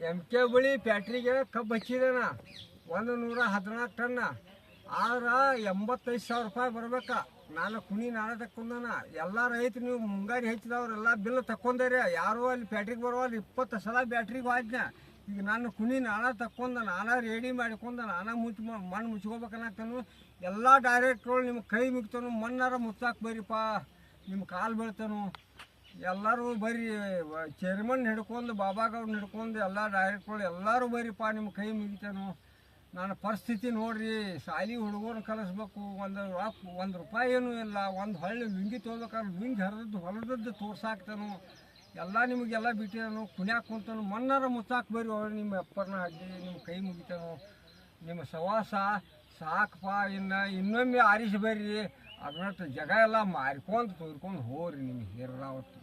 M K ಬಳಿ ಫ್ಯಾಕ್ಟ್ರಿಗೆ ಕಬ್ಬು ಹಚ್ಚಿದೇನ 114 ಟನ್ನ ಆದ್ರೆ 85,000 ರೂಪಾಯಿ ಬರ್ಬೇಕಾ. ನಾನು ಕುಣಿ ನಾಳೆ ತಕ್ಕೊಂಡನ. ಎಲ್ಲ ರೈತರು ನೀವು ಮುಂಗಾರಿ ಹಚ್ಚಿದವ್ರೆಲ್ಲ ಬಿಲ್ ತಕ್ಕೊಂಡಾರೆ. ಯಾರು ಅಲ್ಲಿ ಫ್ಯಾಕ್ಟ್ರಿಗೆ ಬರೋಲ್ಲ. 20 ಸಲ ಬ್ಯಾಟ್ರಿಗೆ ಹೋದ್ನ. ಈಗ ನಾನು ಕುಣಿ ನಾಳೆ ತಕ್ಕೊಂಡ, ನಾನೇ ರೆಡಿ ಮಾಡಿಕೊಂಡ, ನಾನೇ ಮಣ್ಣು ಮುಚ್ಕೋಬೇಕನ್ನತ್ತಾನು. ಎಲ್ಲ ಡೈರೆಕ್ಟ್ಗಳು ನಿಮ್ಮ ಕೈ ಮುಗ್ತಾನು. ಮಣ್ಣಾರ ಮುಚ್ಚಾಕ ಬರ್ರಿಪ್ಪ, ನಿಮ್ಮ ಕಾಲು ಬೀಳ್ತಾನು. ಎಲ್ಲರೂ ಬರ್ರಿ, ಚೇರ್ಮನ್ ಹಿಡ್ಕೊಂಡು ಬಾಬಾಗವ್ರನ್ನ ಹಿಡ್ಕೊಂಡು ಎಲ್ಲ ಡೈರೆಕ್ಟ್ಗಳು ಎಲ್ಲರೂ ಬರ್ರಿಪ್ಪ, ನಿಮ್ಮ ಕೈ ಮುಗಿತಾನು. ನನ್ನ ಪರಿಸ್ಥಿತಿ ನೋಡ್ರಿ, ಶಾಲಿ ಹುಡುಗರನ್ನ ಕಲಿಸ್ಬೇಕು. ಒಂದು ರೂಪಾಯಿ ಏನೂ ಇಲ್ಲ. ಒಂದು ಹೊಳ್ಳಿ ಲುಂಗಿ ತೊಗೋಬೇಕಾದ್ರೆ ಲುಂಗಿ ಹೊಲದದ್ದು ತೋರ್ಸಾಕ್ತಾನು. ಎಲ್ಲ ನಿಮಗೆಲ್ಲ ಬಿಟ್ಟಿದ್ದಾನು. ಕುಣ್ಯಾಕ ಕುಂತಾನು. ಮಣ್ಣಾರ ಮುಚ್ಚಾಕ ಬರ್ರಿ ಅವ್ರು ನಿಮ್ಮ ಅಪ್ಪರನ್ನ ಹಾಕಿ ನಿಮ್ಮ ಕೈ ಮುಗಿತಾನು. ನಿಮ್ಮ ಸವಾಸ ಸಾಕಪ್ಪ. ಇನ್ನೊಮ್ಮೆ ಆರಿಸಿ ಬರ್ರಿ. ಅದನ್ನ ಜಾಗ ಎಲ್ಲ ಮಾರ್ಕೊಂಡು ತೋರ್ಕೊಂಡು ಹೋಗ್ರಿ. ನಿಮ್ಗೆ ಹೇರಾವತ್ತು